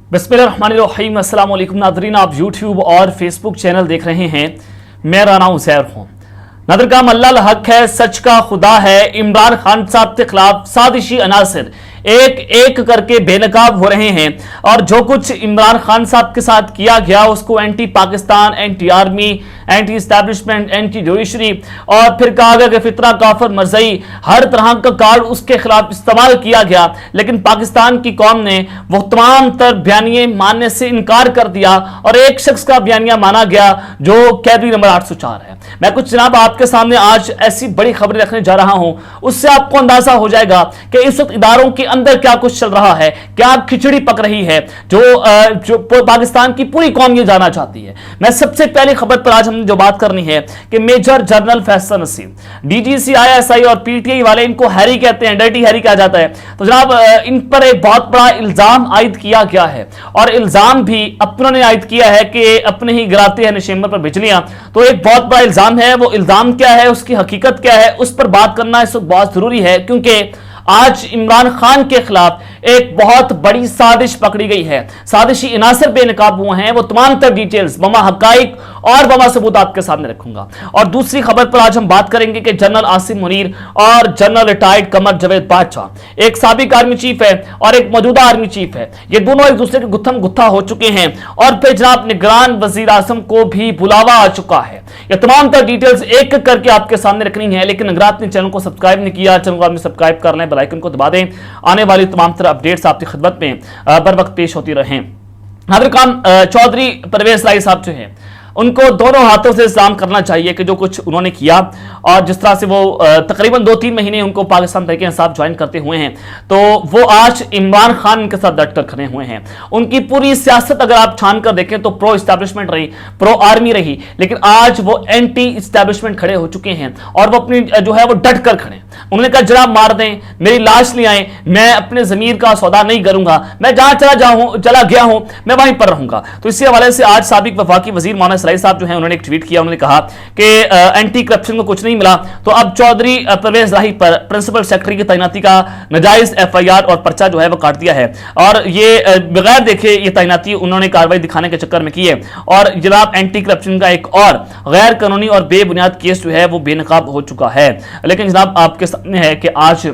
बिस्मिल्लाहिर्रहमानिर्रहीम। अस्सलाम वालेकुम नाज़रीन, आप यूट्यूब और फेसबुक चैनल देख रहे हैं। मेरा नाम उज़ैर हूँ। नाज़रीन, काम अल्लाह हक है, सच का खुदा है। इमरान खान साहब के खिलाफ साजिशी अनासर एक एक करके बेनकाब हो रहे हैं और जो कुछ इमरान खान साहब के साथ किया गया उसको anti Pakistan, anti army, anti establishment, anti judiciary और फिर कहा गया कि फितना, काफिर, मरज़ई, हर तरह का कार्ड उसके खिलाफ इस्तेमाल किया गया। लेकिन पाकिस्तान की कौम ने वो तमाम तर बयानिए मानने से इनकार कर दिया और एक शख्स का बयानिया माना गया जो कैदी नंबर 804 है। मैं कुछ जनाब आपके सामने आज ऐसी बड़ी खबरें रखने जा रहा हूं, उससे आपको अंदाजा हो जाएगा कि इस वक्त इदारों के अंदर क्या कुछ चल रहा है, क्या खिचड़ी पक रही है जो पाकिस्तान की पूरी कौम ये जानना चाहती है। मैं सबसे पहली खबर पर आज हमने जो बात करनी है कि major general Faisal Naseem, DGC, ISI और पीटीआई वाले, इनको हैरी कहते हैं, डर्टी हैरी कहा जाता है। तो जनाब इन पर एक बहुत बड़ा इल्जाम आयद किया गया है और इल्जाम भी अपनों ने आयद किया है कि अपने ही गिराते हैं नशेम्बर पर बिजलियां। तो एक बहुत बड़ा इल्जाम है, वो इल्जाम क्या है, उसकी हकीकत क्या है, उस पर बात करना इस वक्त बहुत जरूरी है, क्योंकि आज इमरान खान के खिलाफ एक बहुत बड़ी साजिश पकड़ी गई है। साजिशी इनासर बेनकाब हुए हैं। वो तमाम तर डिटेल्स, बमा हकाइक और बमा सबूत आपके सामने रखूंगा। और दूसरी खबर पर आज हम बात करेंगे कि जनरल आसिम मुनीर और जनरल रिटायर्ड कमर जावेद बादशाह, एक साबिक आर्मी चीफ है और एक मौजूदा आर्मी चीफ है, ये दोनों एक दूसरे के गुत्थम गुत्था हो चुके हैं और फिर जनाब निगरान वजीर आजम को भी बुलावा आ चुका है। ये तमाम तर डिटेल्स एक करके आपके सामने रखनी है। लेकिन अगर आपने चैनल को सब्सक्राइब नहीं किया, चैनल को आपने सब्सक्राइब कर लें, बेल आइकन को दबा दें, आने वाली तमाम तरह अपडेट्स आपकी खिदमत में बर वक्त पेश होती रहें। नाज़रीन, काम चौधरी परवेज लाई साहब जो हैं, उनको दोनों हाथों से इल्जाम करना चाहिए कि जो कुछ उन्होंने किया और जिस तरह से वो तकरीबन 2-3 महीने उनको पाकिस्तान तहरीक इंसाफ ज्वाइन करते हुए हैं, तो वो आज इमरान खान के साथ डट कर खड़े हुए हैं। उनकी पूरी सियासत अगर आप छान कर देखें तो प्रो इस्टेब्लिशमेंट रही, प्रो आर्मी रही, लेकिन आज वो एंटी इस्टेब्लिशमेंट खड़े हो चुके हैं और वो अपनी जो है वो डट कर खड़े। उन्होंने कहा जनाब मार दें, मेरी लाश ले आए, मैं अपने जमीर का सौदा नहीं करूंगा, मैं जहां चला गया हूं मैं वहीं पर रहूंगा। तो इसी हवाले से आज साबिक वफाकी वजीर मौलाना सलाई साहब जो हैं, उन्होंने एक ट्वीट किया। उन्होंने कहा कि एंटी करप्शन को कुछ नहीं मिला, तो अब चौधरी परवेज लाही पर प्रिंसिपल सेक्रेटरी की तैनाती का नाजायज एफआईआर और पर्चा जो है वो काट दिया है और ये बगैर देखे ये तैनाती उन्होंने कार्रवाई दिखाने के चक्कर में की है और जनाब एंटी करप्शन का एक और गैर कानूनी और बेबुनियाद केस जो है वो बेनकाब हो चुका है। लेकिन जनाब आपके सामने है कि आज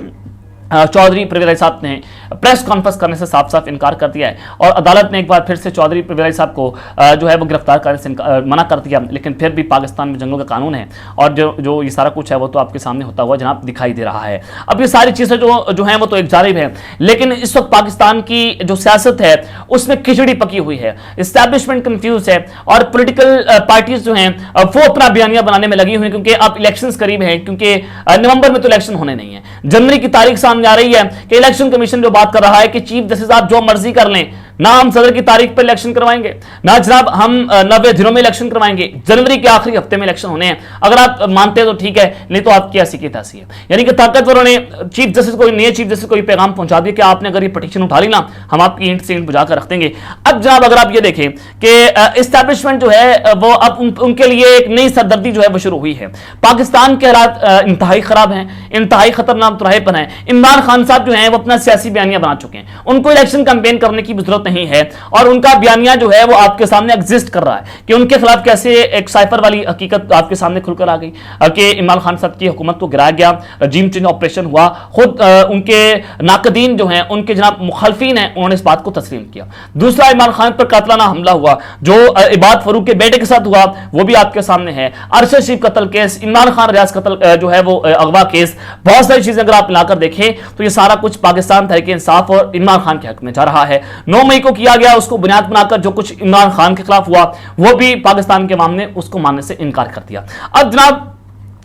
चौधरी परवेज साहब ने प्रेस कॉन्फ्रेंस करने से साफ साफ इनकार कर दिया है और अदालत ने एक बार फिर से चौधरी परवेज साहब को जो है वो गिरफ्तार करने से मना कर दिया। लेकिन फिर भी पाकिस्तान में जंगों का कानून है और जो ये सारा कुछ है वो तो आपके सामने होता हुआ जनाब दिखाई दे रहा है। अब ये सारी चीज़ें जो हैं वो तो एक जानिब है, लेकिन इस वक्त पाकिस्तान की जो सियासत है उसमें खिचड़ी पकी हुई है, इस्टेब्लिशमेंट कंफ्यूज है और पोलिटिकल पार्टीज जो हैं वो अपना बयानिया बनाने में लगी हुई हैं, क्योंकि अब इलेक्शन करीब हैं, क्योंकि नवंबर में तो इलेक्शन होने नहीं है, जनवरी की तारीख सामने आ रही है कि इलेक्शन कमीशन जो बात कर रहा है कि चीफ जस्टिस आप जो मर्जी कर लें, ना हम सदर की तारीख पर इलेक्शन करवाएंगे, ना जनाब हम 90 दिनों में इलेक्शन करवाएंगे, जनवरी के आखिरी हफ्ते में इलेक्शन होने हैं। अगर आप मानते हैं तो ठीक है, नहीं तो आपकी ऐसी की तैसी है। यानी कि ताकतवरों ने चीफ जस्टिस को, नए चीफ जस्टिस को पैगाम पहुंचा दिया कि आपने अगर ये पटिशन उठा ली ना, हम आपकी ईंट से ईंट बुझा कर रख देंगे। अब जनाब अगर आप ये देखें कि एस्टैब्लिशमेंट जो है वो अब उनके लिए एक नई सरदर्दी जो है वो शुरू हुई है। पाकिस्तान के हालात इंतहाई खराब हैं, इंतहाई खतरनाक तुराहे पर हैं। इमरान खान साहब जो हैं वो अपना सियासी बयानिया बना चुके हैं, उनको इलेक्शन कैंपेन करने की जरूरत नहीं है और उनका बयानिया जो है वो आपके सामने एग्जिस्ट कर रहा है कि उनके खिलाफ कैसे एक साइफर वाली हकीकत आपके सामने खुलकर आ गई कि इमरान खान साहब की हुकूमत को गिराया गया, रजीम चेंज ऑपरेशन हुआ, खुद उनके नाकदीन जो हैं, उनके जनाब मुखालफीन हैं, उन्होंने इस बात को तस्लीम किया। दूसरा, इमरान खान पर कातलाना हमला हुआ जो इबाद फरूक के बेटे के साथ हुआ, वो भी आपके सामने है। अरशद शरीफ कत्ल केस, इमरान खान रियाज कत्ल जो है वो अगवा केस, बहुत सारी चीजें अगर आप मिलाकर देखें तो ये सारा कुछ पाकिस्तान तहरीक इंसाफ और इमरान खान के हक में जा रहा है। 9 मई को किया गया, उसको बुनियाद बनाकर जो कुछ इमरान खान के खिलाफ हुआ वो भी पाकिस्तान के मामले उसको मानने से इनकार कर दिया। अब जनाब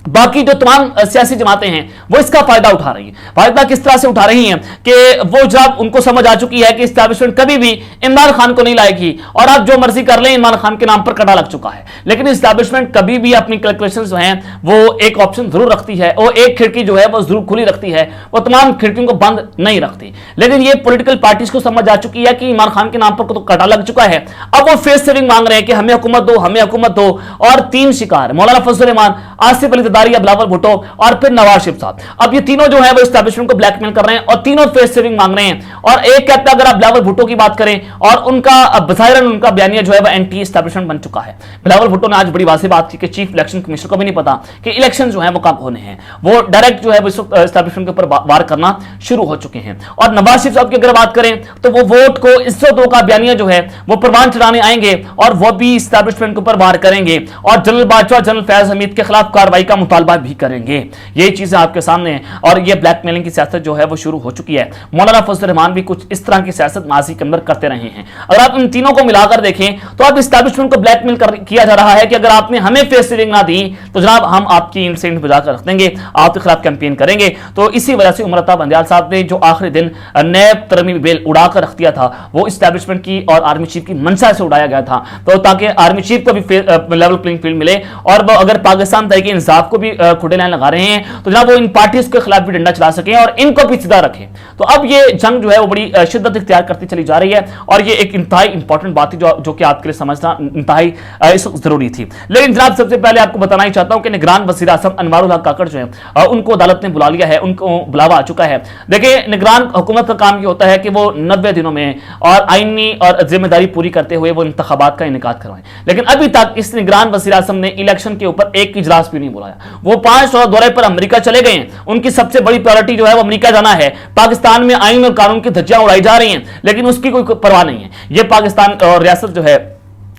बाकी जो तमाम सियासी जमातें हैं वो इसका फायदा उठा रही हैं। फायदा किस तरह से उठा रही हैं कि वो जब उनको समझ आ चुकी है कि एस्टैब्लिशमेंट कभी भी इमरान खान को नहीं लाएगी और आप जो मर्जी कर लें, इमरान खान के नाम पर कड़ा लग चुका है, लेकिन एस्टैब्लिशमेंट कभी भी अपनी कैलकुलेशंस जो हैं वो एक ऑप्शन जरूर रखती है, वो एक खिड़की जो है वो जरूर खुली रखती है, वो तमाम खिड़कियों को बंद नहीं रखती। लेकिन ये पॉलिटिकल पार्टीज को समझ आ चुकी है कि इमरान खान के नाम पर तो कड़ा लग चुका है, अब वो फेस सेविंग मांग रहे हैं कि हमें हुकूमत दो, हमें हुकूमत दो। और 3 शिकार, मौलाना फजल रहमान, आसिफ अली जरदारी या बिलावल भुट्टो और फिर नवाज शरीफ साहब। अब ये तीनों जो है वो एस्टैब्लिशमेंट को ब्लैकमेल कर रहे हैं और तीनों फेस सेविंग मांग रहे हैं। और एक कहता है, अगर आप बिलावल भुट्टो की बात करें, और उनका बज़ाहिरन उनका बयानिया जो है वो एंटी एस्टैब्लिशमेंट बन चुका है। बिलावल भुट्टो ने आज बड़ी वाज़ेह बात की कि चीफ इलेक्शन कमिश्नर को भी नहीं पता कि इलेक्शन जो है वो कब होने हैं, वो डायरेक्ट जो है वो एस्टैब्लिशमेंट के ऊपर वार करना शुरू हो चुके हैं। और नवाज शरीफ साहब की अगर बात करें तो वो वोट को इज्जतों का बयानिया जो है वो परवान चढ़ाने आएंगे और वो भी एस्टैब्लिशमेंट के ऊपर वार करेंगे और जनरल बाजवा, जनरल फैज हमीद के खिलाफ कार्रवाई का मुतालबा भी करेंगे। ये चीजें आपके सामने हैं और ये ब्लैकमेलिंग की सियासत जो है वो शुरू हो चुकी है। मौलाना फजल रहमान भी कुछ इस तरह की सियासत माजी के अंदर करते रहे हैं। अगर आप इन तीनों को मिलाकर देखें तो अब एस्टैब्लिशमेंट को ब्लैकमेल किया जा रहा है कि अगर आपने हमें फेस सेविंग ना दी तो जनाब हम आपकी इंसिडेंट बजाकर रख देंगे, आपके खिलाफ कैंपेन करेंगे। तो इसी वजह से उमर अता बंदयाल साहब ने जो आखिरी दिन नैब तरमीमी बिल उड़ाकर रख दिया था, वो एस्टैब्लिशमेंट की और आर्मी चीफ की मंशा से उड़ाया गया था, तो ताकि आर्मी चीफ को भी लेवल प्लेइंग फील्ड मिले और वो अगर पाकिस्तान तहरीक इंसाफ को भी खुदे लाइन लगा रहे हैं तो जनाब वो इन पार्टीज के खिलाफ भी डंडा चला सकें और इनको भी सीधा रखें। तो अब ये जंग जो है वो बड़ी शिद्दत इख्तियार करती चली जा रही है और ये एक इंतहाई इंपॉर्टेंट बात थी जो कि आपके लिए समझना इंतहाई जरूरी थी। लेकिन जनाब सबसे पहले आपको बताना ही चाहता हूं कि निगरान वज़ीर आज़म अनवारुल हक काकड़ जो है उनको अदालत ने बुला लिया है, उनको बुलावा आ चुका है। देखिए, निगरान हुकूमत का काम ये होता है कि वो 90 दिनों में और आईनी और जिम्मेदारी पूरी करते हुए वो इंतखाबात का इनेकाद करवाएं। लेकिन अभी तक इस निगरान वज़ीर आज़म ने इलेक्शन के ऊपर एक इजलास भी नहीं बुलाया। वो 5 रोज़ा दौरे पर अमेरिका चले गए हैं। उनकी सबसे बड़ी प्रायोरिटी जो है वो अमेरिका जाना है। पाकिस्तान में आईन और कानून की धज्जियां उड़ाई जा रही हैं लेकिन उसकी कोई परवाह नहीं है। ये पाकिस्तान और रियासत जो है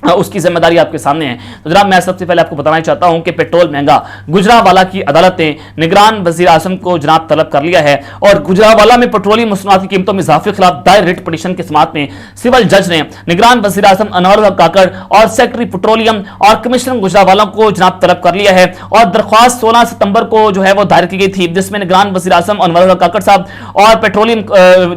उसकी जिम्मेदारी आपके सामने है। तो जनाब मैं सबसे पहले आपको बताना चाहता हूं कि पेट्रोल महंगा, गुजरावाला की अदालत ने निगरान वज़ीर आज़म को जनाब तलब कर लिया है और गुजरावाला में पेट्रोलियम मसनूआत की कीमतों में इजाफे के खिलाफ दायर रिट पिटीशन के समाअत में सिविल जज ने निगरान वज़ीर आज़म अनवारुल हक काकड़ और सेक्रेटरी पेट्रोलियम और कमिश्नर गुजरावाला को जनाब तलब कर लिया है। और दरख्वास्त 16 सितंबर को जो है वो दायर की गई थी, जिसमें निगरान वज़ीर आज़म अनवारुल हक काकड़ साहब और पेट्रोलियम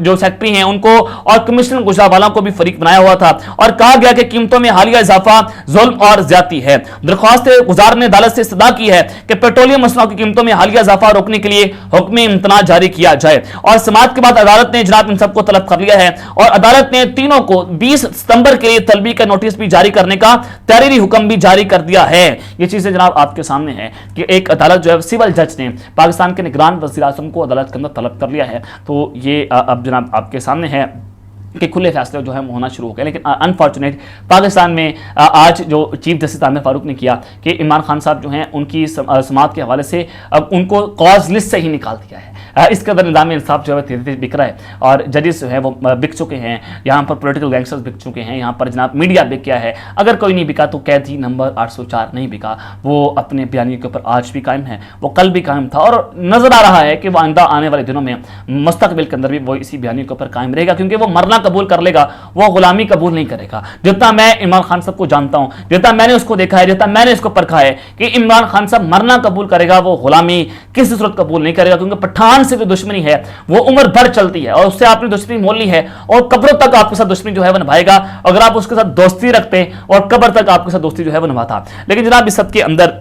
जो सेक्रेटरी हैं उनको और कमिश्नर गुजरावाला को भी फरीक बनाया हुआ था और कहा गया कि कीमतों में हालिया इजाफा जुल्म और ज्यादती है। दरख्वास्त गुजार ने अदालत से इस्तदा की है कि पेट्रोलियम मसनूआत की कीमतों में हालिया इजाफा रोकने के लिए हुक्म इम्तना जारी किया जाए। और समाअत के बाद अदालत ने जनाब इन सबको तलब कर लिया है और अदालत ने तीनों को 20 सितंबर के लिए तलबी का नोटिस भी जारी करने का तहरीरी हुक्म भी जारी कर दिया है। ये चीजें जनाब आपके सामने है कि एक अदालत जो है सिविल जज ने पाकिस्तान के निगरान वज़ीर आज़म को अदालत के अंदर तलब कर लिया है। तो ये अब जनाब आपके सामने है कि खुले फैसले जो है होना शुरू हो गए। लेकिन अनफॉर्चुनेट पाकिस्तान में आज जो चीफ जस्टिस आमिर फारूक ने किया कि इमरान खान साहब जो हैं उनकी समाअत के हवाले से अब उनको कॉज लिस्ट से ही निकाल दिया है। इस कदर निज़ाम इंसाफ जो है धीरे धीरे बिक रहा है और जजेस जो है वो बिक चुके हैं, यहाँ पर पॉलिटिकल गैंगस्टर्स बिक चुके हैं, यहाँ पर जनाब मीडिया बिक गया है। अगर कोई नहीं बिका तो कैदी नंबर 804 नहीं बिका, वो अपने बयानी के ऊपर आज भी कायम है, वो कल भी कायम था और नजर आ रहा है कि वो आइंदा आने वाले दिनों में मुस्तकबिल के अंदर भी वो इसी बयानी के ऊपर कायम रहेगा, क्योंकि वो मरना कबूल कर लेगा, वो गुलामी कबूल नहीं करेगा। जितना मैं इमरान खान साहब को जानता हूं, जितना मैंने उसको देखा है, जितना मैंने इसको परखा है कि इमरान खान साहब मरना कबूल करेगा, वो गुलामी किसी सूरत कबूल नहीं करेगा, क्योंकि पठान से जो दुश्मनी है वो उम्र भर चलती है और उससे आपने दुश्मनी मोल ली है और कब्रों तक आपके साथ दुश्मनी जो है वो निभाएगा अगर आप उसके साथ दोस्ती रखते और कब्र तक आपके साथ दोस्ती जो है वो निभाता। लेकिन जनाब इस सब के अंदर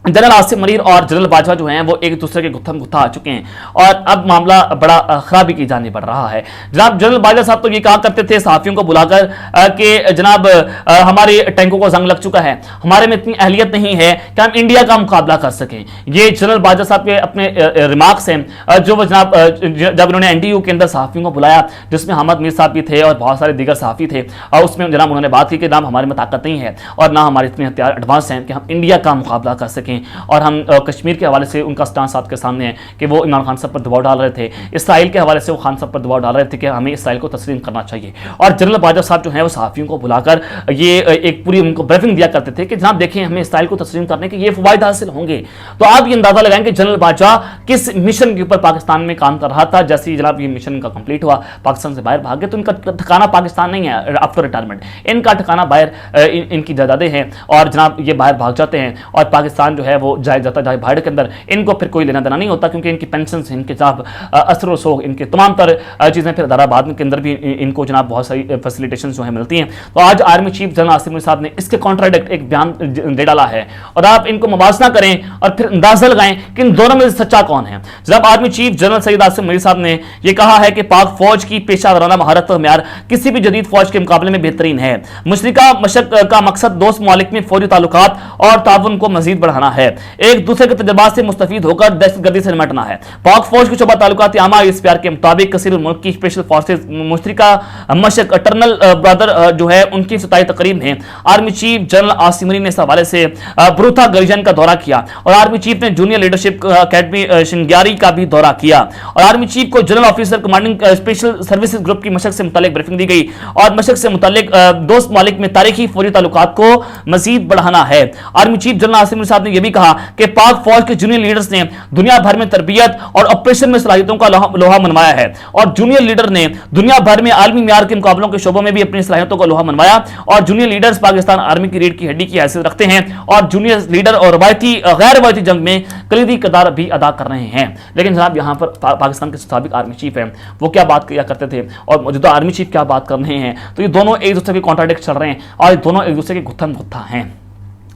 जनरल आसिफ मनीर और जनरल बाजवा जो हैं वो एक दूसरे के गुत्थम गुत्था आ चुके हैं और अब मामला बड़ा खराबी की जाने बढ़ रहा है। जनाब जनरल बाजवा साहब तो ये कहा करते थे सहाफियों को बुलाकर कि जनाब हमारे टैंकों को जंग लग चुका है, हमारे में इतनी अहलियत नहीं है कि हम इंडिया का मुकाबला कर सकें। ये जनरल बाजवा साहब के अपने रिमार्क्स हैं जो जनाब जब इन्होंने NTU के अंदर सहाफियों को बुलाया, जिसमें अहमद मीर साहब भी थे और बहुत सारे दीगर सहाफी थे, और उसमें जनाब उन्होंने बात की कि जनाब हमारे में ताकत नहीं है और ना हमारे इतने हथियार एडवांस हैं कि हम इंडिया का मुकाबला कर सकें। और हम कश्मीर के हवाले से उनका स्टांस आपके सामने है कि वो इमरान खान साहब पर दबाव डाल रहे थे, इसराइल के हवाले से वो खान साहब पर दबाव डाल रहे थे कि हमें इसराइल को तस्लीम करना चाहिए। और जनरल बाजवा साहब जो है वो सहाफियों को बुलाकर ये एक पूरी उनको ब्रीफिंग दिया करते थे कि जनाब देखें हमें इसराइल को तस्लीम करने के ये फवायद हासिल होंगे। तो आप ये अंदाजा लगाएं कि जनरल बाजवा किस मिशन के ऊपर पाकिस्तान में काम कर रहा था। जैसे ही जनाब ये मिशन इनका कंप्लीट हुआ, पाकिस्तान से बाहर भाग गए, तो इनका ठिकाना पाकिस्तान नहीं है आफ्टर रिटायरमेंट, इनका ठिकाना बाहर इनकी जायदादें हैं और जनाब ये बाहर भाग जाते हैं और पाकिस्तान जो है वो जाए जाता जाए बाहर के अंदर इनको फिर कोई लेना देना नहीं होता, क्योंकि इनकी पेंशन इनके जनाब असर व सोग इनके तमाम तर चीज़ें फिर अदाराबाद के अंदर भी इनको जनाब बहुत सारी फैसिलिटेशन जो है मिलती हैं। तो आज army chief general Asif Munir साहब ने इसके कॉन्ट्राडिक्ट एक बयान दे डाला है और आप इनको मुवाजना करें और फिर अंदाजा लगाएं कि इन दोनों में सच्चा कौन है। जनाब army chief general Syed Asif Munir साहब ने यह कहा है कि पाक फौज की पेशा महारत और म्यार किसी भी जदीद फौज के मुकाबले में बेहतरीन है। मुशतरका मशक का मकसद दोस्त ममालिक में फौजी ताल्लुकात और ताउन को मजीद बढ़ाना बढ़ाना है, एक दूसरे के तजर्बात से मुस्तफीद होकर दहशतगर्दी से निपटना है। पाक फौज के शोबा ताल्लुकात आमा ISPR के मुताबिक कसीर मुल्क की स्पेशल फोर्सेज मुश्तरका मशक टर्नल ब्रदर जो है उनकी इफ्तिताई तकरीब में army chief general Asim Munir ने इस हवाले से ब्रूथा गरीजन का दौरा किया और आर्मी चीफ ने जूनियर लीडरशिप अकेडमी शिंगारी का भी दौरा किया और आर्मी चीफ को general officer commanding special services group की मशक से मुतालिक ब्रीफिंग दी गई और मशक से मुतालिक दोस्त मालिक में तारीखी फौजी ताल्लुकात को मजीद बढ़ाना है। Army chief general Asim Munir साहब ने यह भी कहा कि पाक फौज के जूनियर लीडर्स ने दुनिया भर में तरबियत और ऑपरेशन में सलाहियतों का लोहा मनवाया है और जूनियर लीडर ने दुनिया भर में आलमी मियार के मुकाबलों के शोबों में भी अपनी सलाहियतों का लोहा मनवाया और जूनियर लीडर्स पाकिस्तान आर्मी की रीढ़ की हड्डी की हैसियत रखते हैं और जूनियर लीडर और रवायती गैर रवायती जंग में कलीदी किरदार भी अदा कर रहे हैं। लेकिन जनाब यहाँ पर पाकिस्तान के साबिक आर्मी चीफ हैं, वो क्या बात किया करते थे और मौजूदा आर्मी चीफ क्या बात कर रहे हैं, तो ये दोनों एक दूसरे के कॉन्ट्राडिक्ट चल रहे हैं और ये दोनों एक दूसरे के गुत्थम गुत्था हैं।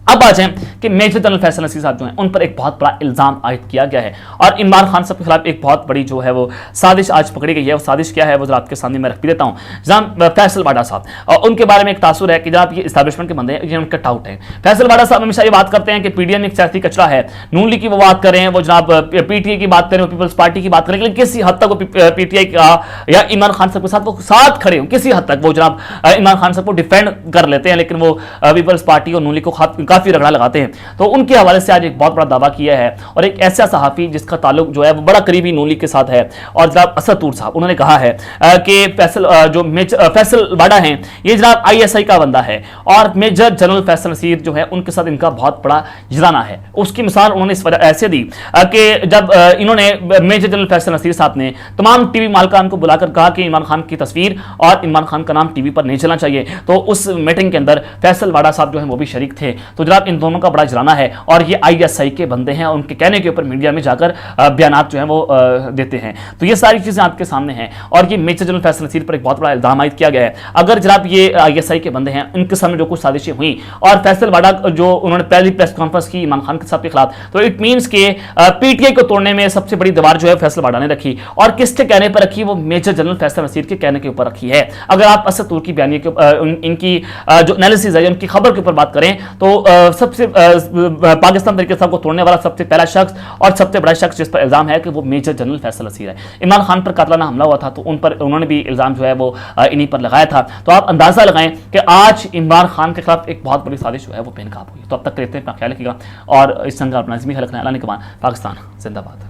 अब आ जाएं कि मेजर जनरल फैसल नसीर साहब जो हैं उन पर एक बहुत बड़ा इल्जाम आयद किया गया है और इमरान खान साहब के खिलाफ एक बहुत बड़ी जो है वो साजिश आज पकड़ी गई है। वो साजिश क्या है वो आपके सामने मैं रख भी देता हूँ। जनाब फैसल वाडा साहब और उनके बारे में एक तासुर है कि जनाब ये इस्टेब्लिशमेंट के बंदे हैं, ये कट आउट है। फैसल वाडा साहब हमेशा ये बात करते हैं कि पीडीएम एक सियासी कचरा है, नून लीग की वो बात कर रहे हैं, वो जनाब पीटीआई की बात करें, पीपल्स पार्टी की बात करें, लेकिन किसी हद तक वो पीटीआई का या इमरान खान साहब के साथ वो साथ खड़े हो, किसी हद तक वो जनाब इमरान खान साहब को डिफेंड कर लेते हैं, लेकिन वो पीपल्स पार्टी और नून लीग को काफी रगड़ा लगाते हैं। तो उनके हवाले से आज एक बहुत बड़ा दावा किया है और एक ऐसा सहाफी जिसका ताल्लुक जो है वो बड़ा करीबी नून लीग के साथ है और जनाब असद तूर साहब, उन्होंने कहा है कि फैसल वाडा हैं ये जनाब ISI का बंदा है और मेजर जनरल फैसल नसीर जो है उनके साथ इनका बहुत बड़ा जराना है। उसकी मिसाल उन्होंने इस वजह ऐसे दी कि जब इन्होंने मेजर जनरल फैसल नसीर साहब ने तमाम टीवी मालकान को बुलाकर कहा कि इमरान खान की तस्वीर और इमरान खान का नाम टीवी पर नहीं चलना चाहिए, तो उस मीटिंग के अंदर फैसल वाडा साहब जो है वो भी शरीक थे। तो जनाब इन दोनों का बड़ा जराना है और ये ISI के बंदे हैं, उनके कहने के ऊपर मीडिया में जाकर बयानात जो हैं वो देते हैं। तो ये सारी चीजें आपके सामने हैं और ये मेजर जनरल फैसल नसीर पर एक बहुत बड़ा इल्जाम आयद किया गया है। अगर जनाब ये ISI के बंदे हैं, इनके सामने जो कुछ साजिशें हुई और फैसल वाडा जो उन्होंने पहली प्रेस कॉन्फ्रेंस की इमरान खान के साथ के खिलाफ, तो इट मीन्स के PTI को तोड़ने में सबसे बड़ी दीवार जो है फैसल वाडा ने रखी और किसके कहने पर रखी, वो मेजर जनरल फैसल नसीर के कहने के ऊपर रखी है। अगर आप असद तूर की बयानी के इनकी जो एनालिसिस है, उनकी खबर के ऊपर बात करें तो सबसे पाकिस्तान तरीके साहब को तोड़ने वाला सबसे पहला शख्स और सबसे बड़ा शख्स जिस पर इल्जाम है कि वो मेजर जनरल फैसल नसीर है। इमरान खान पर कातलाना हमला हुआ था तो उन पर उन्होंने भी इल्जाम जो है वो इन्हीं पर लगाया था। तो आप अंदाजा लगाएं कि आज इमरान खान के खिलाफ एक बहुत बड़ी साजिश जो है वो बेनकाब हुई। तो अब तक रहते हैं, अपना ख्याल रखिएगा और इस संग अपना जिम्मी खलक अल्लाह ने कमान। पाकिस्तान जिंदाबाद।